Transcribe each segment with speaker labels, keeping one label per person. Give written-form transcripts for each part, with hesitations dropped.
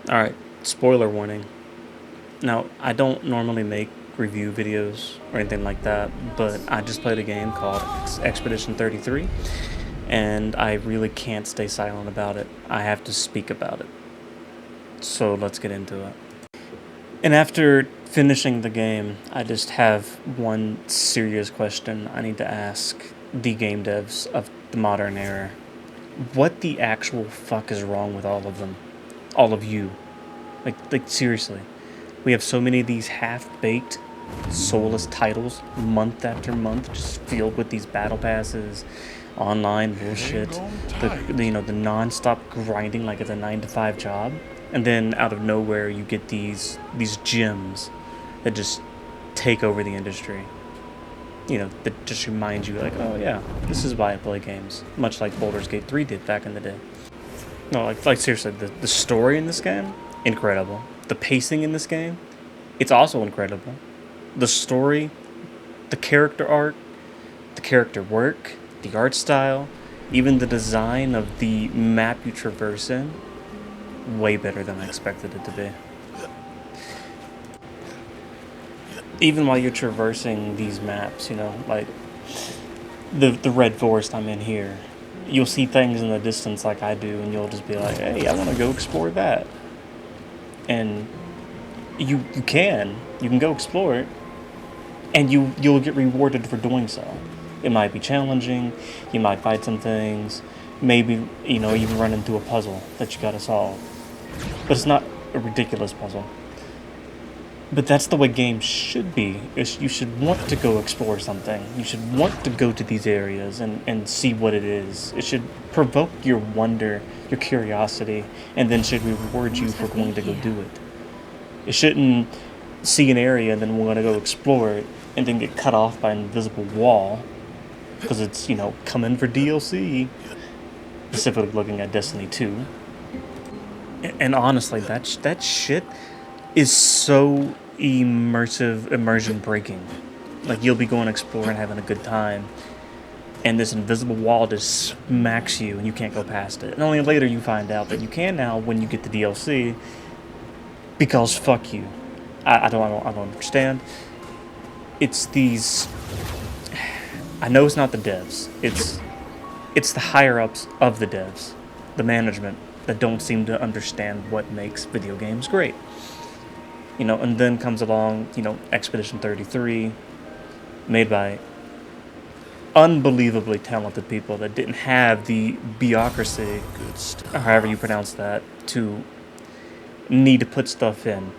Speaker 1: Alright, spoiler warning. Now, I don't normally make review videos or anything like that, but I just played a game called Expedition 33, and I really can't stay silent about it. I have to speak about it. So let's get into it. And after finishing the game, I just have one serious question I need to ask the game devs of the modern era. What the actual fuck is wrong with all of them? All of you. Like seriously. We have so many of these half-baked, soulless titles, month after month, just filled with these battle passes, online bullshit, the non-stop grinding like it's a 9-to-5 job, and then out of nowhere you get these gems that just take over the industry. That just remind you, like, oh yeah, this is why I play games, much like Baldur's Gate 3 did back in the day. No, like seriously, the story in this game, incredible. The pacing in this game, it's also incredible. The story, the character art, the character work, the art style, even the design of the map you traverse in, way better than I expected it to be. Even while you're traversing these maps, like the Red Forest I'm in here, you'll see things in the distance like I do, and you'll just be like, hey, I want to go explore that. And you can go explore it, and you'll get rewarded for doing so. It might be challenging, you might fight some things, maybe even run into a puzzle that you gotta solve, but it's not a ridiculous puzzle. But that's the way games should be. You should want to go explore something. You should want to go to these areas and see what it is. It should provoke your wonder, your curiosity, and then should reward you for going to go do it. It shouldn't see an area and then want to go explore it and then get cut off by an invisible wall because it's, coming for DLC. Specifically looking at Destiny 2. And honestly, that shit is so immersion breaking. Like, you'll be going exploring, having a good time, and this invisible wall just smacks you and you can't go past it. And only later you find out that you can now when you get the DLC, because fuck you. I don't understand. It's these. I know it's not the devs. It's the higher ups of the devs, the management, that don't seem to understand what makes video games great. And then comes along, Expedition 33, made by unbelievably talented people that didn't have the bureaucracy, or however you pronounce that, to need to put stuff in.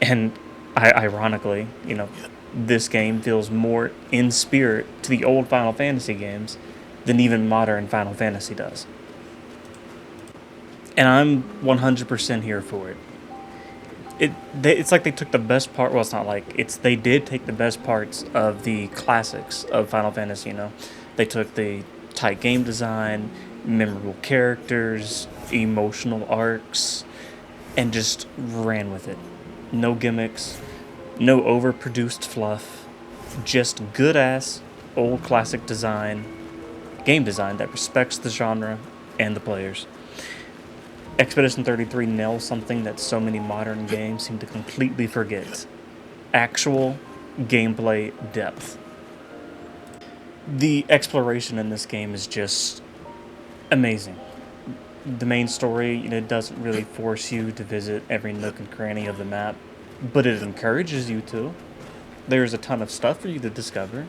Speaker 1: And ironically, this game feels more in spirit to the old Final Fantasy games than even modern Final Fantasy does. And I'm 100% here for it. It's like they took the best part. Well, it's not like they did take the best parts of the classics of Final Fantasy. They took the tight game design, memorable characters, emotional arcs, and just ran with it. No gimmicks, no overproduced fluff, just good ass old classic design, game design that respects the genre and the players. Expedition 33 nails something that so many modern games seem to completely forget. Actual gameplay depth. The exploration in this game is just amazing. The main story, doesn't really force you to visit every nook and cranny of the map, but it encourages you to. There's a ton of stuff for you to discover.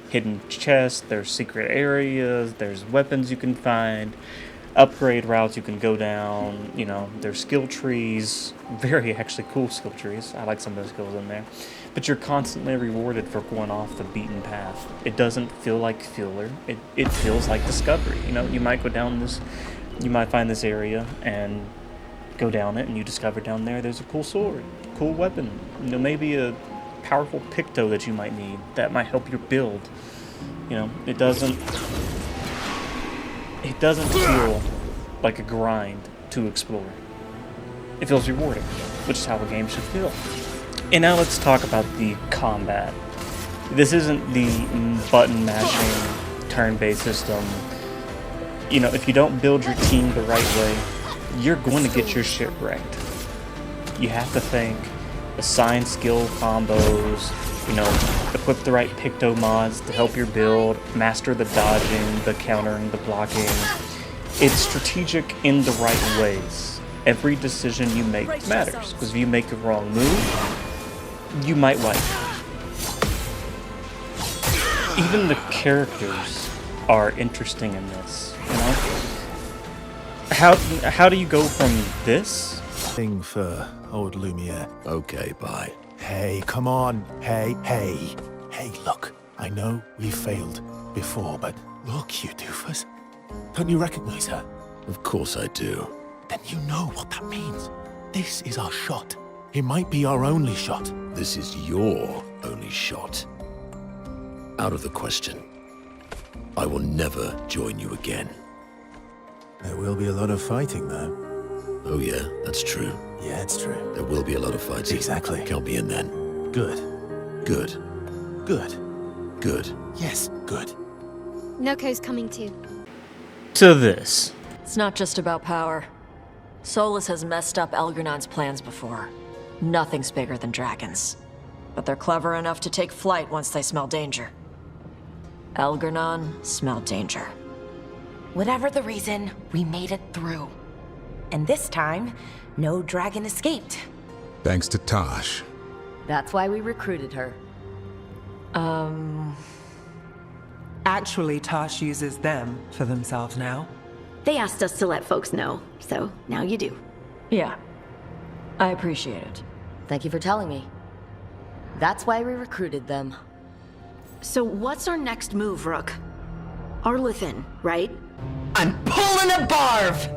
Speaker 1: Hidden chests, there's secret areas, there's weapons you can find, upgrade routes you can go down, there's skill trees, very actually cool skill trees. I like some of the skills in there. But you're constantly rewarded for going off the beaten path. It doesn't feel like filler. It feels like discovery. You might go down this, you might find this area and go down it, and you discover down there's a cool sword, cool weapon, maybe a powerful picto that you might need that might help your build. It doesn't feel like a grind to explore. It feels rewarding, which is how a game should feel. And now let's talk about the combat. This isn't the button mashing, turn-based system. If you don't build your team the right way, you're going to get your shit wrecked. You have to think, assign skill combos, you know, equip the right Picto mods to help your build, master the dodging, the countering, the blocking. It's strategic in the right ways. Every decision you make matters, because if you make a wrong move, you might wipe. Even the characters are interesting in this, you know? How do you go from this?
Speaker 2: Thing for old Lumiere.
Speaker 3: Okay, bye.
Speaker 2: Hey, come on. Hey. Hey, look. I know we failed before, but look, you doofus. Don't you recognize her?
Speaker 3: Of course I do.
Speaker 2: Then you know what that means. This is our shot. It might be our only shot.
Speaker 3: This is your only shot. Out of the question. I will never join you again.
Speaker 2: There will be a lot of fighting, though.
Speaker 3: Oh yeah, that's true.
Speaker 2: Yeah, it's true.
Speaker 3: There will be a lot of fighting.
Speaker 2: Exactly.
Speaker 3: Count me in then.
Speaker 2: Good.
Speaker 3: Good.
Speaker 2: Good.
Speaker 3: Good.
Speaker 2: Yes, good.
Speaker 4: Noko's coming too.
Speaker 1: To this.
Speaker 5: It's not just about power. Solus has messed up Elgernon's plans before. Nothing's bigger than dragons. But they're clever enough to take flight once they smell danger. Elgernon smelled danger.
Speaker 6: Whatever the reason, we made it through. And this time, no dragon escaped.
Speaker 7: Thanks to Tosh.
Speaker 8: That's why we recruited her.
Speaker 9: Actually, Tosh uses them for themselves now.
Speaker 8: They asked us to let folks know, so now you do.
Speaker 5: Yeah. I appreciate it.
Speaker 8: Thank you for telling me. That's why we recruited them. So what's our next move, Rook? Arlithin, right?
Speaker 6: I'm pulling a Barv!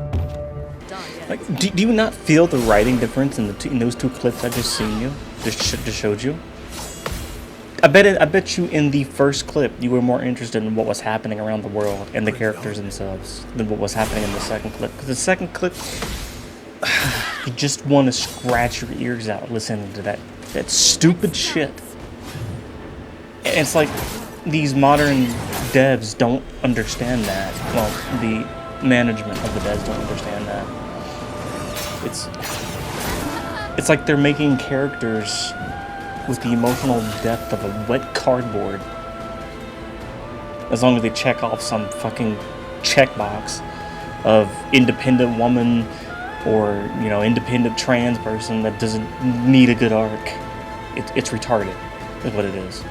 Speaker 1: Like, do you not feel the writing difference in those two clips I just seen you? Just showed you? I bet you in the first clip you were more interested in what was happening around the world and the characters themselves than what was happening in the second clip. Because the second clip, you just want to scratch your ears out listening to that stupid shit. And it's like these modern devs don't understand that. Well, the management of the devs don't understand that. It's like they're making characters with the emotional depth of a wet cardboard. As long as they check off some fucking checkbox of independent woman or, you know, independent trans person that doesn't need a good arc. It's retarded, is what it is.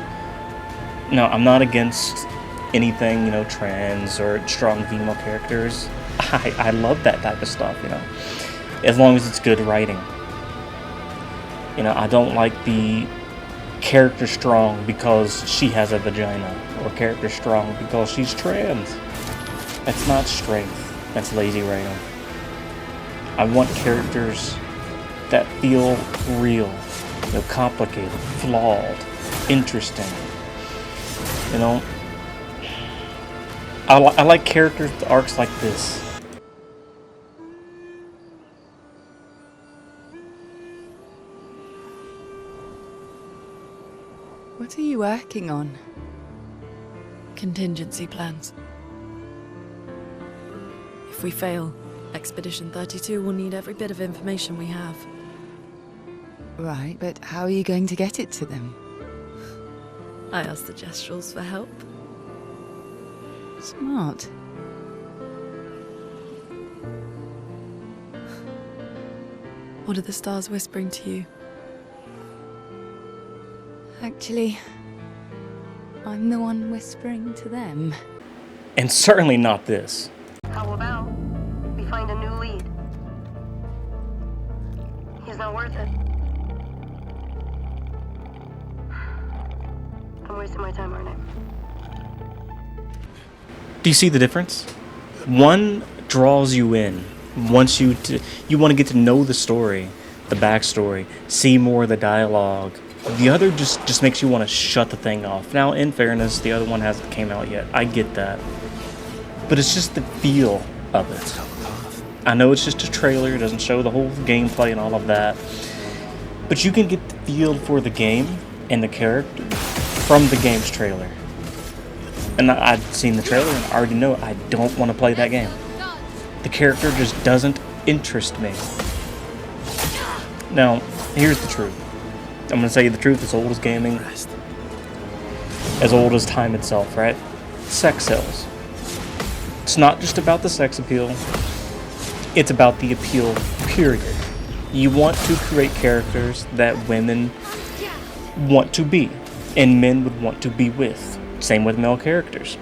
Speaker 1: No, I'm not against anything, you know, trans or strong female characters. I love that type of stuff, you know, as long as it's good writing. You know, I don't like the character strong because she has a vagina, or character strong because she's trans. That's not strength, that's lazy writing. I want characters that feel real, you know, complicated, flawed, interesting. You know, I like characters with arcs like this.
Speaker 10: What are you working on? Contingency plans. If we fail, Expedition 32 will need every bit of information we have.
Speaker 11: Right, but how are you going to get it to them?
Speaker 10: I asked the Gestrals for help.
Speaker 11: Smart.
Speaker 10: What are the stars whispering to you?
Speaker 11: Actually, I'm the one whispering to them.
Speaker 1: And certainly not this.
Speaker 4: How about we find a new lead? He's not worth it. I'm wasting my time, aren't I?
Speaker 1: Do you see the difference? One draws you in. Once you want to get to know the story, the backstory, see more of the dialogue. The other just makes you want to shut the thing off. Now, in fairness, the other one hasn't came out yet. I get that. But it's just the feel of it. I know it's just a trailer. It doesn't show the whole gameplay and all of that. But you can get the feel for the game and the character from the game's trailer. And I'd seen the trailer and I already know I don't want to play that game. The character just doesn't interest me. Now, here's the truth. I'm gonna say the truth as old as gaming, as old as time itself, right? Sex sells. It's not just about the sex appeal, it's about the appeal, period. You want to create characters that women want to be, and men would want to be with. Same with male characters.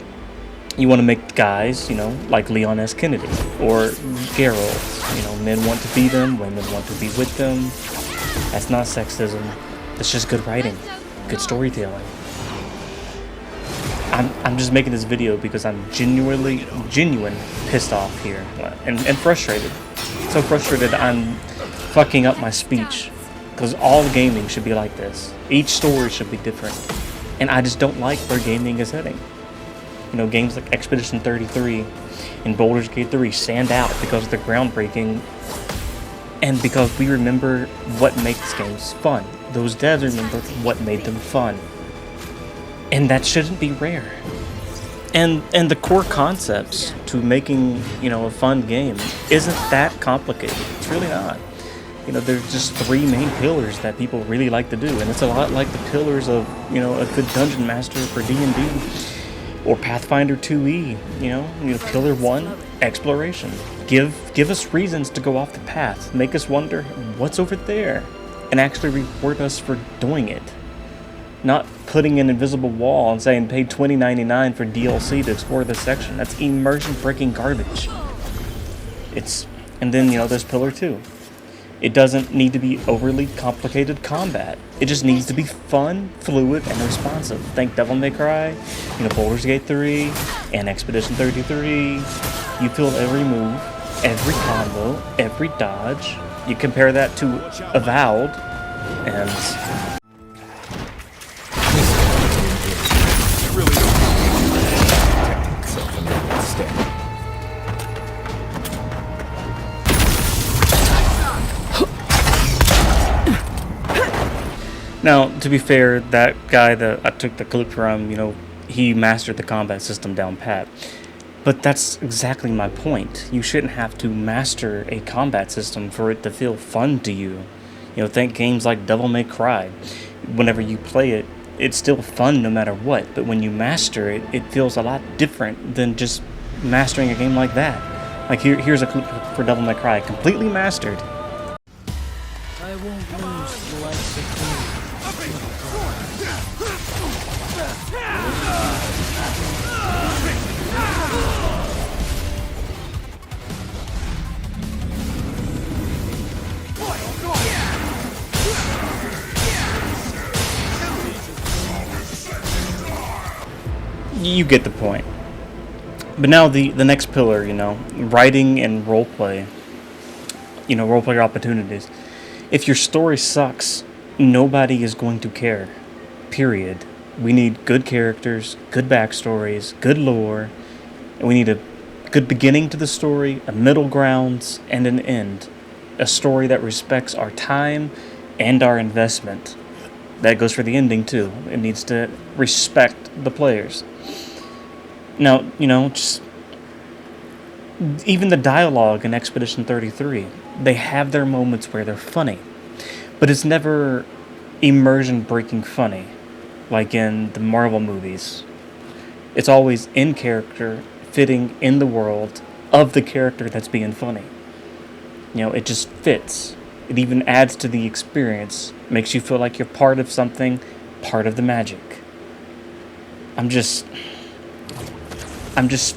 Speaker 1: You want to make guys, you know, like Leon S. Kennedy, or Geralt. You know, men want to be them, women want to be with them. That's not sexism. That's just good writing, good storytelling. I'm just making this video because I'm genuine pissed off here, and frustrated. So frustrated I'm fucking up my speech, because all gaming should be like this. Each story should be different, and I just don't like where gaming is heading. You know, games like Expedition 33 and Baldur's Gate 3 stand out because they're groundbreaking, and because we remember what makes games fun. Those devs remember what made them fun. And that shouldn't be rare. And the core concepts to making, you know, a fun game isn't that complicated. It's really not. You know, there's just 3 main pillars that people really like to do, and it's a lot like the pillars of, you know, a good dungeon master for D&D or Pathfinder 2e. You know, pillar 1, exploration. Give us reasons to go off the path. Make us wonder what's over there, and actually reward us for doing it. Not putting an invisible wall and saying pay $20.99 for DLC to explore this section. That's immersion breaking garbage. And then, you know, there's pillar 2. It doesn't need to be overly complicated combat. It just needs to be fun, fluid, and responsive. Think Devil May Cry, you know, Baldur's Gate 3, and Expedition 33. You feel every move, every combo, every dodge. You compare that to Avowed, and now, to be fair, that guy that I took the clip from, you know, he mastered the combat system down pat. But that's exactly my point. You shouldn't have to master a combat system for it to feel fun to you. You know, think games like Devil May Cry. Whenever you play it, it's still fun no matter what. But when you master it, it feels a lot different than just mastering a game like that. Like here's a clip for Devil May Cry, completely mastered.
Speaker 12: I won't lose the likes of you.
Speaker 1: You get the point. But now the next pillar, you know, writing and roleplay. You know, roleplay opportunities. If your story sucks, nobody is going to care. Period. We need good characters, good backstories, good lore, and we need a good beginning to the story, a middle ground, and an end. A story that respects our time and our investment. That goes for the ending too. It needs to respect the players. Now, you know, just even the dialogue in Expedition 33, they have their moments where they're funny, but it's never immersion-breaking funny, like in the Marvel movies. It's always in character, fitting in the world of the character that's being funny. You know, it just fits. It even adds to the experience, makes you feel like you're part of something, part of the magic. I'm just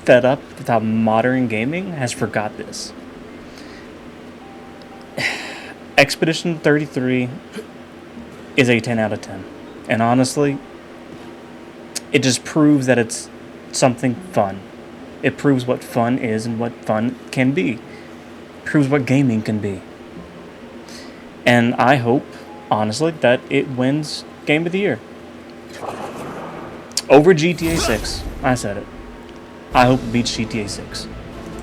Speaker 1: fed up with how modern gaming has forgot this. Expedition 33 is a 10 out of 10. And honestly, it just proves that it's something fun. It proves what fun is and what fun can be. It proves what gaming can be. And I hope, honestly, that it wins Game of the Year. Over GTA 6. I said it. I hope it beats GTA 6.